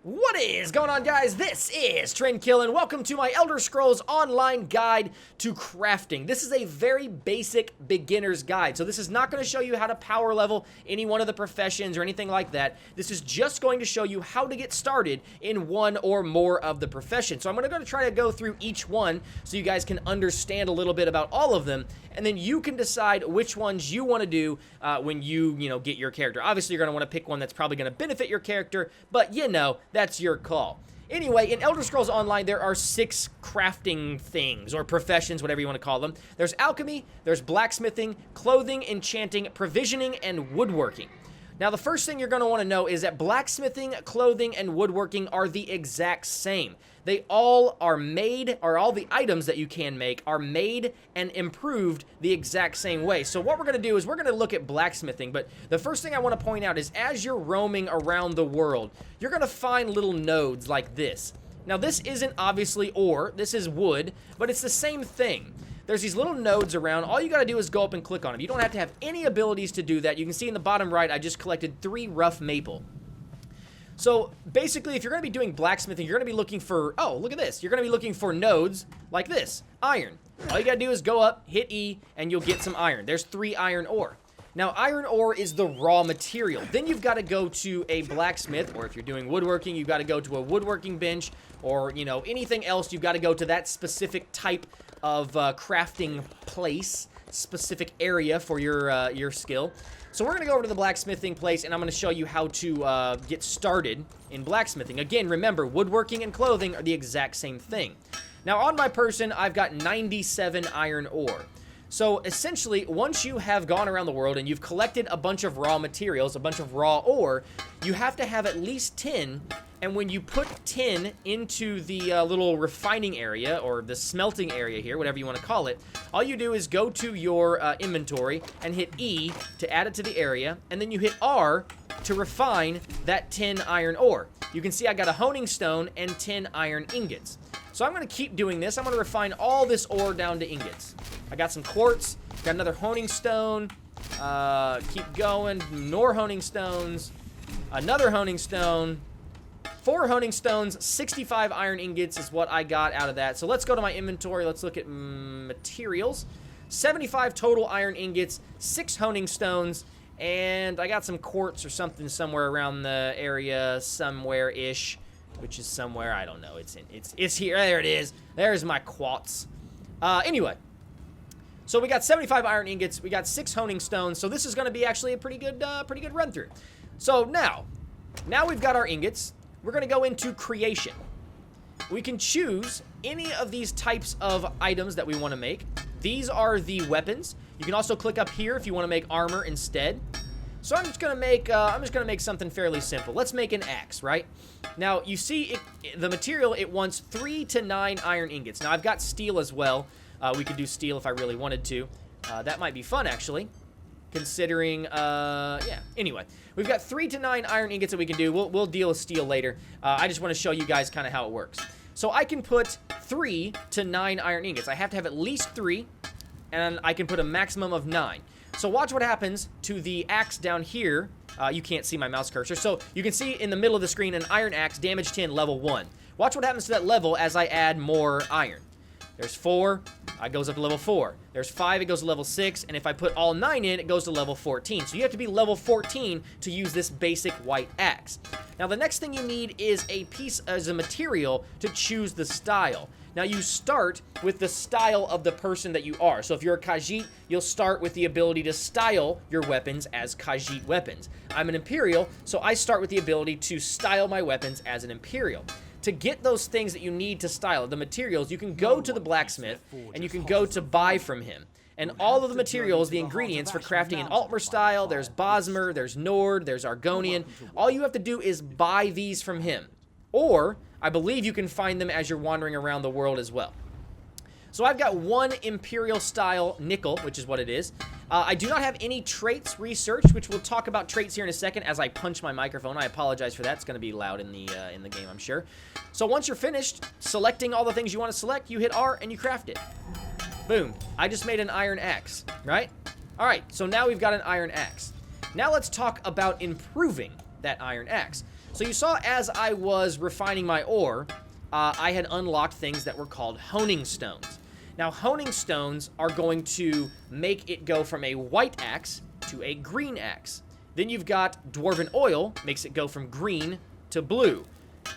What is going on, guys? This is Trendkill, and welcome to my Elder Scrolls Online guide to crafting. This is a very basic beginner's guide, so this is not going to show you how to power level any one of the professions or anything like that. This is just going to show you how to get started in one or more of the professions. So I'm going to try to go through each one so you guys can understand a little bit about all of them, and then you can decide which ones you want to do when you get your character. Obviously, you're going to want to pick one that's probably going to benefit your character, but that's your call. Anyway, in Elder Scrolls Online, there are 6 crafting things, or professions, whatever you want to call them. There's alchemy, there's blacksmithing, clothing, enchanting, provisioning, and woodworking. Now, the first thing you're going to want to know is that blacksmithing, clothing, and woodworking are the exact same. They all are made, or all the items that you can make are made and improved the exact same way. So what we're going to do is we're going to look at blacksmithing, but the first thing I want to point out is as you're roaming around the world, you're going to find little nodes like this. Now, this isn't obviously ore, this is wood, but it's the same thing. There's these little nodes around. All you got to do is go up and click on them. You don't have to have any abilities to do that. You can see in the bottom right, I just collected 3 rough maple. So basically, if you're going to be doing blacksmithing, you're going to be looking for, oh, look at this. You're going to be looking for nodes like this, iron. All you got to do is go up, hit E, and you'll get some iron. There's 3 iron ore. Now, iron ore is the raw material. Then you've got to go to a blacksmith, or if you're doing woodworking, you've got to go to a woodworking bench, or, anything else. You've got to go to that specific type of crafting place, specific area for your skill. So we're going to go over to the blacksmithing place, and I'm going to show you how to get started in blacksmithing. Again, remember, woodworking and clothing are the exact same thing. Now, on my person, I've got 97 iron ore. So, essentially, once you have gone around the world and you've collected a bunch of raw materials, a bunch of raw ore, you have to have at least 10, and when you put 10 into the little refining area, or the smelting area here, whatever you want to call it, all you do is go to your inventory and hit E to add it to the area, and then you hit R to refine that 10 iron ore. You can see I got a honing stone and 10 iron ingots. So I'm going to keep doing this. I'm going to refine all this ore down to ingots. I got some quartz, got another honing stone, keep going, more honing stones, another honing stone, 4 honing stones, 65 iron ingots is what I got out of that. So let's go to my inventory, let's look at materials. 75 total iron ingots, 6 honing stones, and I got some quartz or something somewhere around the area, somewhere-ish, which is somewhere, I don't know, it's here, there it is, there's my quartz. Anyway. So we got 75 iron ingots, we got 6 honing stones, so this is going to be actually a pretty good run through. So now we've got our ingots, we're going to go into creation. We can choose any of these types of items that we want to make. These are the weapons. You can also click up here if you want to make armor instead. So I'm just going to make something fairly simple. Let's make an axe, right? Now, you see the material, it wants 3 to 9 iron ingots. Now, I've got steel as well. We could do steel if I really wanted to. That might be fun, actually, considering, yeah. Anyway, we've got 3 to 9 iron ingots that we can do. We'll deal with steel later. I just want to show you guys kind of how it works. So I can put 3 to 9 iron ingots. I have to have at least 3, and I can put a maximum of 9. So watch what happens to the axe down here. You can't see my mouse cursor. So you can see in the middle of the screen an iron axe, damage 10, level 1. Watch what happens to that level as I add more iron. There's 4, it goes up to level 4. There's 5, it goes to level 6, and if I put all 9 in, it goes to level 14. So you have to be level 14 to use this basic white axe. Now, the next thing you need is a piece as a material to choose the style. Now, you start with the style of the person that you are. So if you're a Khajiit, you'll start with the ability to style your weapons as Khajiit weapons. I'm an Imperial, so I start with the ability to style my weapons as an Imperial. To get those things that you need to style, the materials, you can go to the blacksmith, and you can go to buy from him. And all of the materials, the ingredients for crafting an Altmer style, there's Bosmer, there's Nord, there's Argonian. All you have to do is buy these from him. Or, I believe you can find them as you're wandering around the world as well. So I've got 1 Imperial style nickel, which is what it is. I do not have any traits researched, which we'll talk about traits here in a second as I punch my microphone. I apologize for that. It's going to be loud in the game, I'm sure. So once you're finished selecting all the things you want to select, you hit R and you craft it. Boom. I just made an iron axe, right? All right, so now we've got an iron axe. Now let's talk about improving that iron axe. So you saw as I was refining my ore, I had unlocked things that were called honing stones. Now, honing stones are going to make it go from a white axe to a green axe. Then you've got dwarven oil, makes it go from green to blue.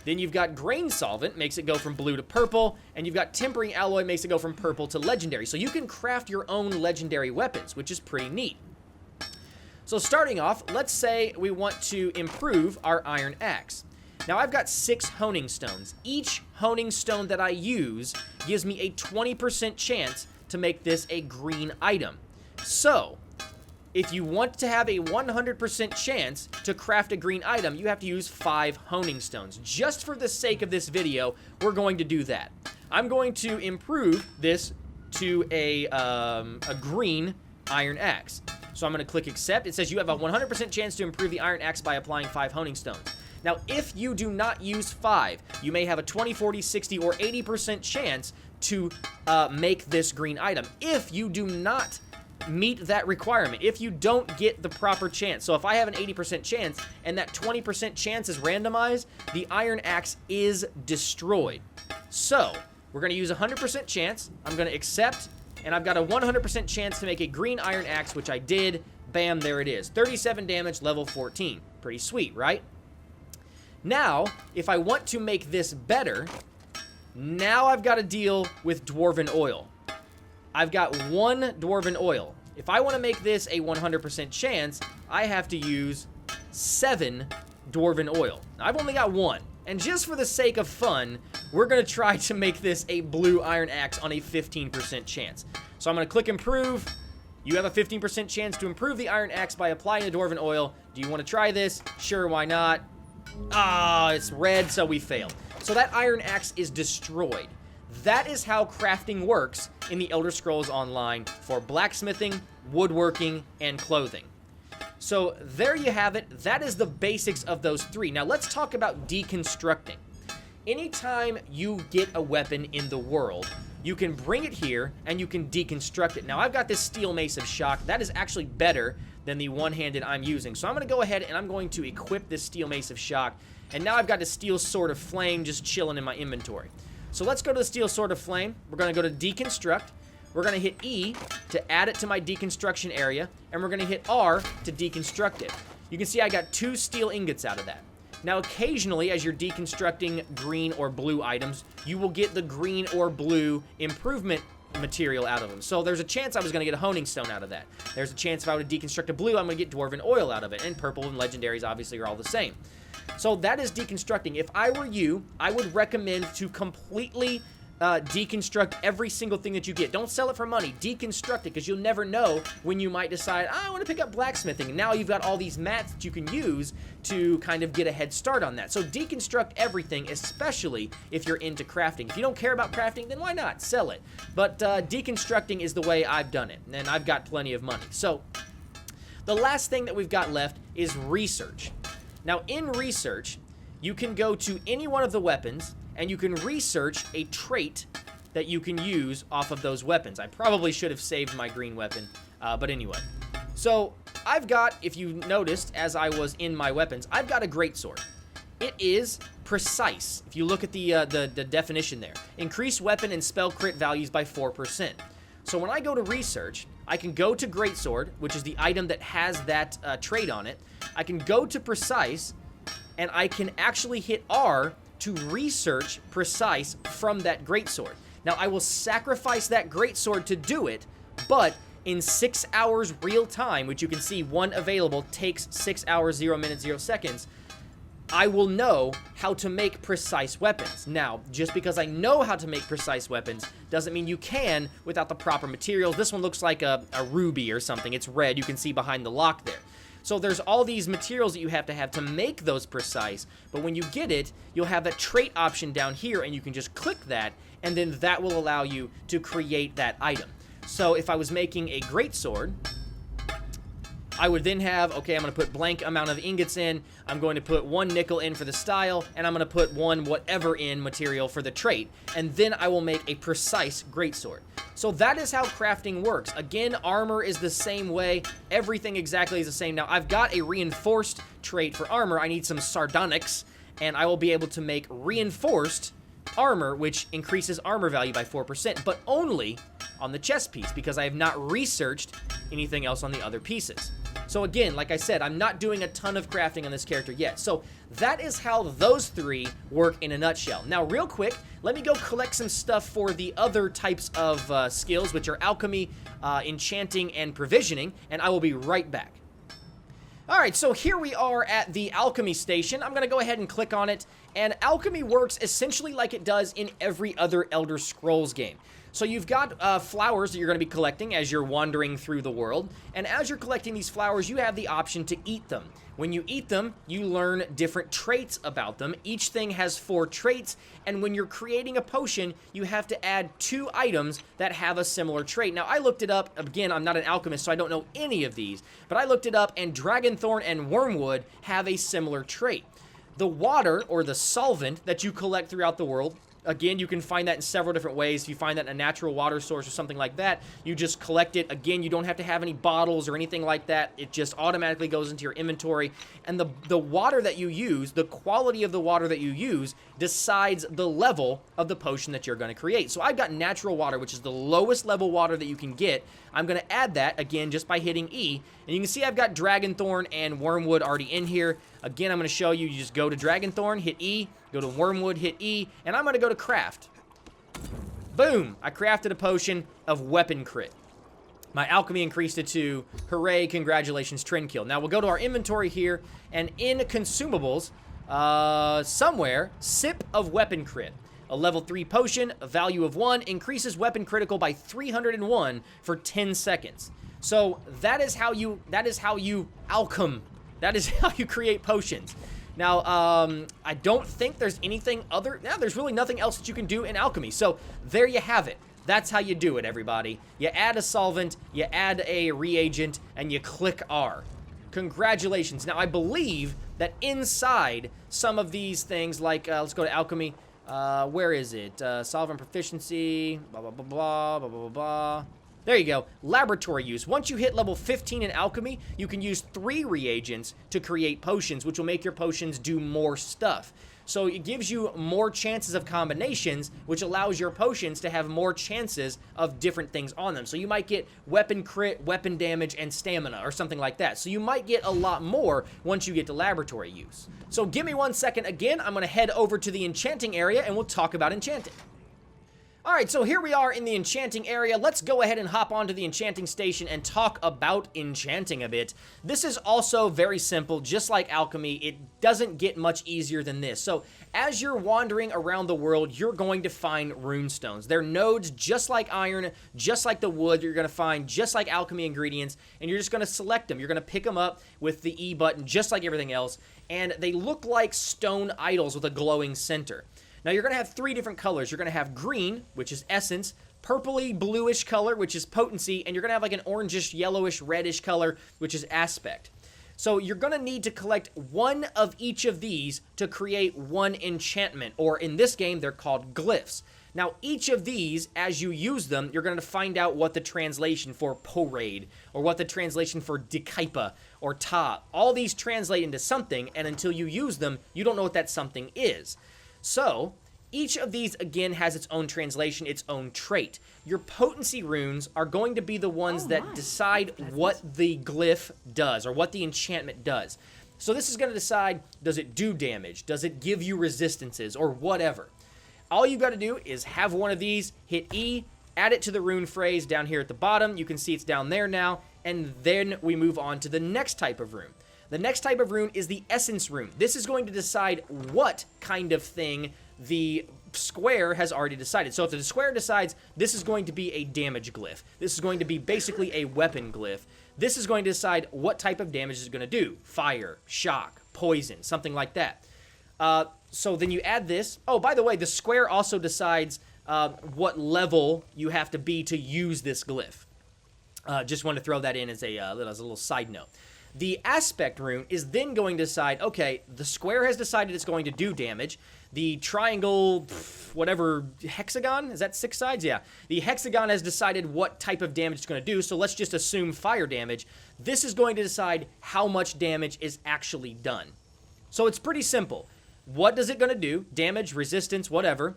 Then you've got grain solvent, makes it go from blue to purple, and you've got tempering alloy, makes it go from purple to legendary. So you can craft your own legendary weapons, which is pretty neat. So starting off, let's say we want to improve our iron axe. Now I've got 6 honing stones. Each honing stone that I use gives me a 20% chance to make this a green item. So, if you want to have a 100% chance to craft a green item, you have to use 5 honing stones. Just for the sake of this video, we're going to do that. I'm going to improve this to a green iron axe. So I'm going to click accept. It says you have a 100% chance to improve the iron axe by applying 5 honing stones. Now, if you do not use 5, you may have a 20, 40, 60, or 80% chance to make this green item. If you do not meet that requirement, if you don't get the proper chance. So if I have an 80% chance and that 20% chance is randomized, the iron axe is destroyed. So we're going to use a 100% chance. I'm going to accept, and I've got a 100% chance to make a green iron axe, which I did. Bam, there it is. 37 damage, level 14. Pretty sweet, right? Now, if I want to make this better, now I've got to deal with dwarven oil. I've got 1 dwarven oil. If I want to make this a 100% chance, I have to use 7 dwarven oil. Now, I've only got 1. And just for the sake of fun, we're going to try to make this a blue iron axe on a 15% chance. So I'm going to click improve. You have a 15% chance to improve the iron axe by applying the dwarven oil. Do you want to try this? Sure, why not? Ah, it's red, so we failed. So that iron axe is destroyed. That is how crafting works in the Elder Scrolls Online for blacksmithing, woodworking, and clothing. So there you have it. That is the basics of those 3. Now let's talk about deconstructing. Anytime you get a weapon in the world, you can bring it here and you can deconstruct it. Now I've got this steel mace of shock. That is actually better than the one-handed I'm using. So I'm going to go ahead and I'm going to equip this steel mace of shock. And now I've got the steel sword of flame just chilling in my inventory. So let's go to the steel sword of flame. We're going to go to deconstruct. We're going to hit E to add it to my deconstruction area. And we're going to hit R to deconstruct it. You can see I got 2 steel ingots out of that. Now occasionally as you're deconstructing green or blue items, you will get the green or blue improvement material out of them. So there's a chance I was going to get a honing stone out of that. There's a chance if I were to deconstruct a blue, I'm going to get dwarven oil out of it. And purple and legendaries obviously are all the same. So that is deconstructing. If I were you, I would recommend to completely deconstruct every single thing that you get. Don't sell it for money. Deconstruct it, because you'll never know when you might decide, I want to pick up blacksmithing. And now you've got all these mats that you can use to kind of get a head start on that. So deconstruct everything, especially if you're into crafting. If you don't care about crafting, then why not? Sell it. But deconstructing is the way I've done it, and I've got plenty of money. So the last thing that we've got left is research. Now in research, you can go to any one of the weapons and you can research a trait that you can use off of those weapons. I probably should have saved my green weapon, but anyway. So I've got, if you noticed as I was in my weapons, I've got a greatsword. It is precise. If you look at the definition there, increase weapon and spell crit values by 4%. So when I go to research, I can go to greatsword, which is the item that has that trait on it. I can go to precise, and I can actually hit R to research precise from that greatsword. Now I will sacrifice that greatsword to do it, but in 6 hours real time, which you can see one available takes 6 hours, 0 minutes, 0 seconds, I will know how to make precise weapons. Now, just because I know how to make precise weapons doesn't mean you can without the proper materials. This one looks like a ruby or something. It's red. You can see behind the lock there. So there's all these materials that you have to make those precise, but when you get it, you'll have that trait option down here, and you can just click that, and then that will allow you to create that item. So if I was making a greatsword, I would then have, okay, I'm going to put blank amount of ingots in, I'm going to put 1 nickel in for the style, and I'm going to put 1 whatever in material for the trait, and then I will make a precise greatsword. So that is how crafting works. Again, armor is the same way, everything exactly is the same. Now, I've got a reinforced trait for armor, I need some sardonyx, and I will be able to make reinforced armor, which increases armor value by 4%, but only on the chest piece, because I have not researched anything else on the other pieces. So again, like I said, I'm not doing a ton of crafting on this character yet. So that is how those 3 work in a nutshell. Now, real quick, let me go collect some stuff for the other types of skills, which are alchemy, enchanting, and provisioning, and I will be right back. Alright, so here we are at the alchemy station. I'm going to go ahead and click on it, and alchemy works essentially like it does in every other Elder Scrolls game. So you've got flowers that you're going to be collecting as you're wandering through the world, and as you're collecting these flowers, you have the option to eat them. When you eat them, you learn different traits about them. Each thing has 4 traits, and when you're creating a potion, you have to add 2 items that have a similar trait. Now, I looked it up. Again, I'm not an alchemist, so I don't know any of these, but I looked it up, and dragonthorn and wormwood have a similar trait. The water, or the solvent, that you collect throughout the world, again, you can find that in several different ways. If you find that in a natural water source or something like that, you just collect it. Again, you don't have to have any bottles or anything like that. It just automatically goes into your inventory. And the water that you use, the quality of the water that you use, decides the level of the potion that you're going to create. So I've got natural water, which is the lowest level water that you can get. I'm going to add that, again, just by hitting E. And you can see I've got dragonthorn and wormwood already in here. Again, I'm going to show you, you just go to dragonthorn, hit E, go to wormwood, hit E, and I'm going to go to craft. Boom! I crafted a potion of weapon crit. My alchemy increased it to, hooray, congratulations, trend kill. Now we'll go to our inventory here, and in consumables, somewhere, sip of weapon crit. A level 3 potion, a value of 1, increases weapon critical by 301 for 10 seconds. So that is how you alchem. That is how you create potions. Now, I don't think there's anything other... Now, there's really nothing else that you can do in alchemy. So, there you have it. That's how you do it, everybody. You add a solvent, you add a reagent, and you click R. Congratulations. Now, I believe that inside some of these things, like, let's go to alchemy. Where is it? Solvent proficiency, blah, blah, blah, blah, blah, blah, blah. There you go. Laboratory use. Once you hit level 15 in alchemy, you can use 3 reagents to create potions, which will make your potions do more stuff. So it gives you more chances of combinations, which allows your potions to have more chances of different things on them. So you might get weapon crit, weapon damage, and stamina, or something like that. So you might get a lot more once you get to laboratory use. So give me 1 second again. I'm going to head over to the enchanting area, and we'll talk about enchanting. Alright, so here we are in the enchanting area. Let's go ahead and hop onto the enchanting station and talk about enchanting a bit. This is also very simple, just like alchemy. It doesn't get much easier than this. So, as you're wandering around the world, you're going to find runestones. They're nodes just like iron, just like the wood you're going to find, just like alchemy ingredients, and you're just going to select them. You're going to pick them up with the E button, just like everything else, and they look like stone idols with a glowing center. Now, you're going to have 3 different colors. You're going to have green, which is essence, purpley bluish color, which is potency, and you're going to have like an orangish, yellowish, reddish color, which is aspect. So you're going to need to collect 1 of each of these to create 1 enchantment, or in this game, they're called glyphs. Now, each of these, as you use them, you're going to find out what the translation for Porade, or what the translation for Dekaipa, or Ta. All these translate into something, and until you use them, you don't know what that something is. So, each of these, again, has its own translation, its own trait. Your potency runes are going to be the ones that decide what the glyph does, or what the enchantment does. So this is going to decide, does it do damage? Does it give you resistances, or whatever? All you've got to do is have one of these, hit E, add it to the rune phrase down here at the bottom. You can see it's down there now, and then we move on to the next type of rune. The next type of rune is the essence rune. This is going to decide what kind of thing the square has already decided. So if the square decides this is going to be a damage glyph, this is going to be basically a weapon glyph, this is going to decide what type of damage it's going to do. Fire, shock, poison, something like that. So then you add this. Oh, by the way, the square also decides what level you have to be to use this glyph. Just wanted to throw that in as a little side note. The aspect rune is then going to decide, okay, the square has decided it's going to do damage. The triangle, whatever, hexagon, is that 6 sides? Yeah. The hexagon has decided what type of damage it's going to do, so let's just assume fire damage. This is going to decide how much damage is actually done. So it's pretty simple. What is it going to do? Damage, resistance, whatever.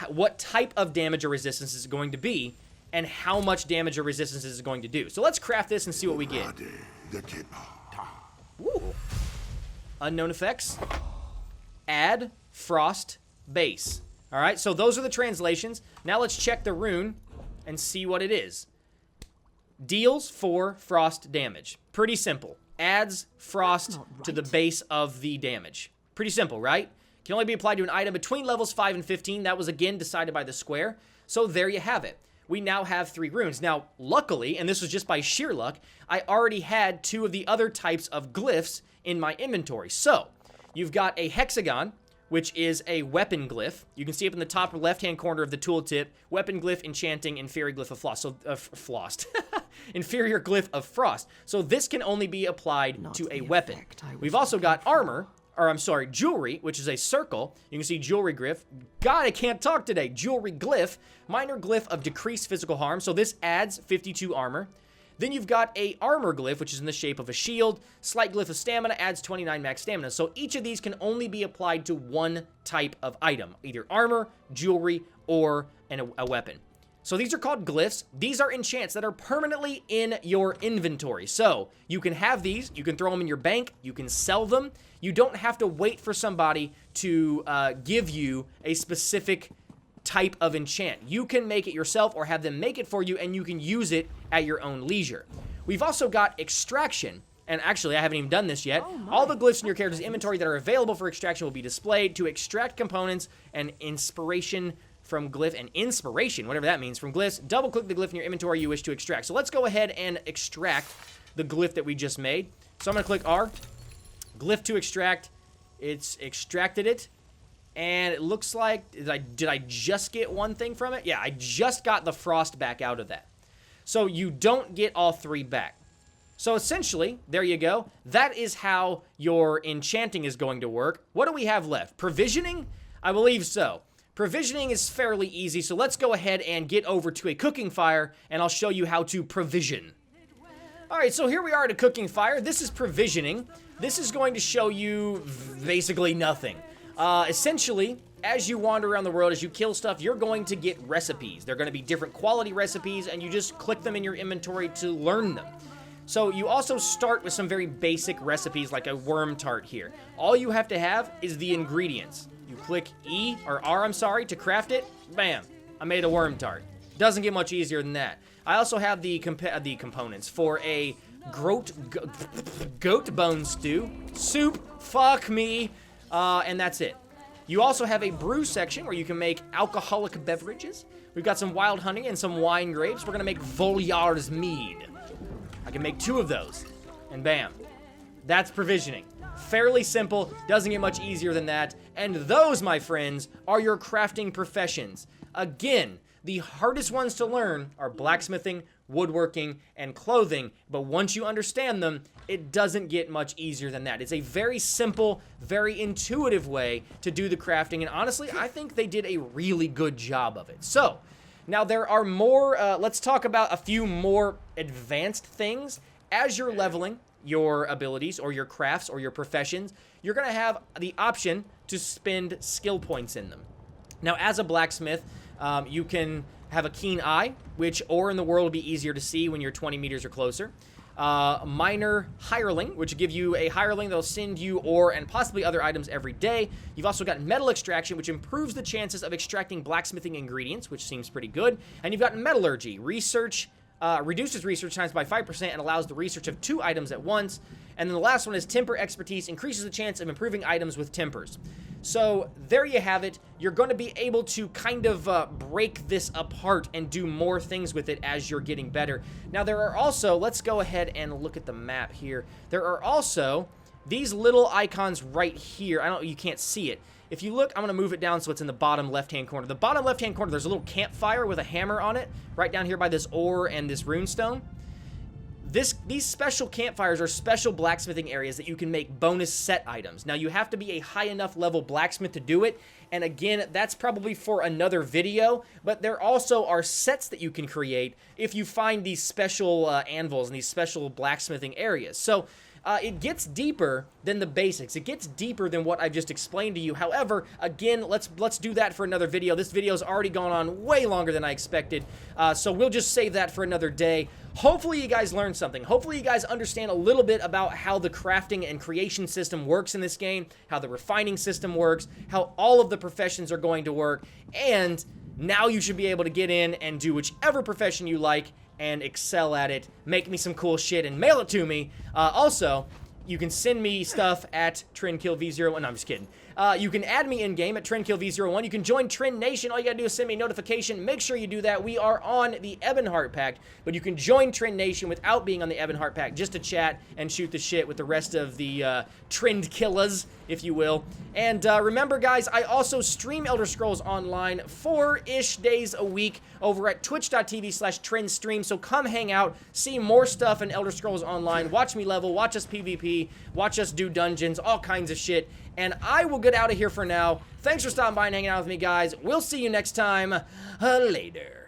What type of damage or resistance is it going to be? And how much damage or resistance is it going to do? So let's craft this and see what we get. Woo. Unknown effects. Add frost base. All right, so those are the translations. Now let's check the rune and see what it is. Deals 4 frost damage. Pretty simple. Adds frost to the base of the damage. Pretty simple, right? Can only be applied to an item between levels 5 and 15. That was again decided by the square. So there you have it. We now have 3 runes. Now, luckily, and this was just by sheer luck, I already had 2 of the other types of glyphs in my inventory. So, you've got a hexagon, which is a weapon glyph. You can see up in the top left-hand corner of the tooltip, weapon glyph, enchanting, inferior glyph of frost. So, inferior glyph of frost. So this can only be applied to a weapon. We've also got armor, or I'm sorry, jewelry, which is a circle. You can see jewelry glyph. God, I can't talk today. Jewelry glyph, minor glyph of decreased physical harm. So this adds 52 armor. Then you've got a armor glyph, which is in the shape of a shield. Slight glyph of stamina adds 29 max stamina. So each of these can only be applied to one type of item, either armor, jewelry, or a weapon. So these are called glyphs. These are enchants that are permanently in your inventory. So you can have these, you can throw them in your bank, you can sell them. You don't have to wait for somebody to give you a specific type of enchant. You can make it yourself or have them make it for you, and you can use it at your own leisure. We've also got extraction. And actually, I haven't even done this yet. All the glyphs in your character's inventory that are available for extraction will be displayed to extract components and inspiration from glyph and inspiration, whatever that means, from glyphs. Double-click the glyph in your inventory you wish to extract. So let's go ahead and extract the glyph that we just made. So I'm going to click R. Glyph to extract. It's extracted it. And it looks like, did I just get one thing from it? Yeah, I just got the frost back out of that. So you don't get all 3 back. So essentially, there you go. That is how your enchanting is going to work. What do we have left? Provisioning? I believe so. Provisioning is fairly easy, so let's go ahead and get over to a cooking fire, and I'll show you how to provision. Alright, so here we are at a cooking fire. This is provisioning. This is going to show you basically nothing. Essentially, as you wander around the world, as you kill stuff, you're going to get recipes. They're going to be different quality recipes, and you just click them in your inventory to learn them. So you also start with some very basic recipes like a worm tart here. All you have to have is the ingredients. You click E, or R, I'm sorry, to craft it. Bam, I made a worm tart. Doesn't get much easier than that. I also have the components for a goat bone stew. Soup, fuck me, and that's it. You also have a brew section where you can make alcoholic beverages. We've got some wild honey and some wine grapes. We're gonna make Volyar's mead. I can make 2 of those, and bam. That's provisioning. Fairly simple, doesn't get much easier than that. And those, my friends, are your crafting professions. Again, the hardest ones to learn are blacksmithing, woodworking, and clothing. But once you understand them, it doesn't get much easier than that. It's a very simple, very intuitive way to do the crafting. And honestly, I think they did a really good job of it. So, now there are more, let's talk about a few more advanced things. As you're leveling your abilities or your crafts or your professions, you're going to have the option to spend skill points in them. Now, as a blacksmith, you can have a keen eye, which ore in the world will be easier to see when you're 20 meters or closer. Minor hireling, which will give you a hireling that'll send you ore and possibly other items every day. You've also got metal extraction, which improves the chances of extracting blacksmithing ingredients, which seems pretty good. And you've got metallurgy, research, reduces research times by 5% and allows the research of 2 items at once. And then the last one is temper expertise, increases the chance of improving items with tempers. So there you have it. You're going to be able to kind of break this apart and do more things with it as you're getting better. Now there are also, let's go ahead and look at the map here. There are also these little icons right here. You can't see it. If you look, I'm going to move it down so it's in the bottom left-hand corner. The bottom left-hand corner, there's a little campfire with a hammer on it right down here by this ore and this runestone. these special campfires are special blacksmithing areas that you can make bonus set items. Now, you have to be a high enough level blacksmith to do it, and again, that's probably for another video, but there also are sets that you can create if you find these special anvils and these special blacksmithing areas. So, it gets deeper than the basics. It gets deeper than what I've just explained to you. However, again, let's do that for another video. This video's already gone on way longer than I expected, so we'll just save that for another day. Hopefully you guys learned something. Hopefully you guys understand a little bit about how the crafting and creation system works in this game, how the refining system works, how all of the professions are going to work, and now you should be able to get in and do whichever profession you like and excel at it, make me some cool shit, and mail it to me. Also, you can send me stuff at TrendKillV01. No, I'm just kidding. You can add me in-game at TrendKillV01. You can join Trend Nation. All you gotta do is send me a notification. Make sure you do that. We are on the Ebonheart Pact, but you can join Trend Nation without being on the Ebonheart Pact, just to chat and shoot the shit with the rest of the Trend Killers, if you will. And remember, guys, I also stream Elder Scrolls Online 4-ish days a week over at twitch.tv/trendstream. So come hang out, see more stuff in Elder Scrolls Online, watch me level, watch us PvP, watch us do dungeons, all kinds of shit. And I will get out of here for now. Thanks for stopping by and hanging out with me, guys. We'll see you next time. Later.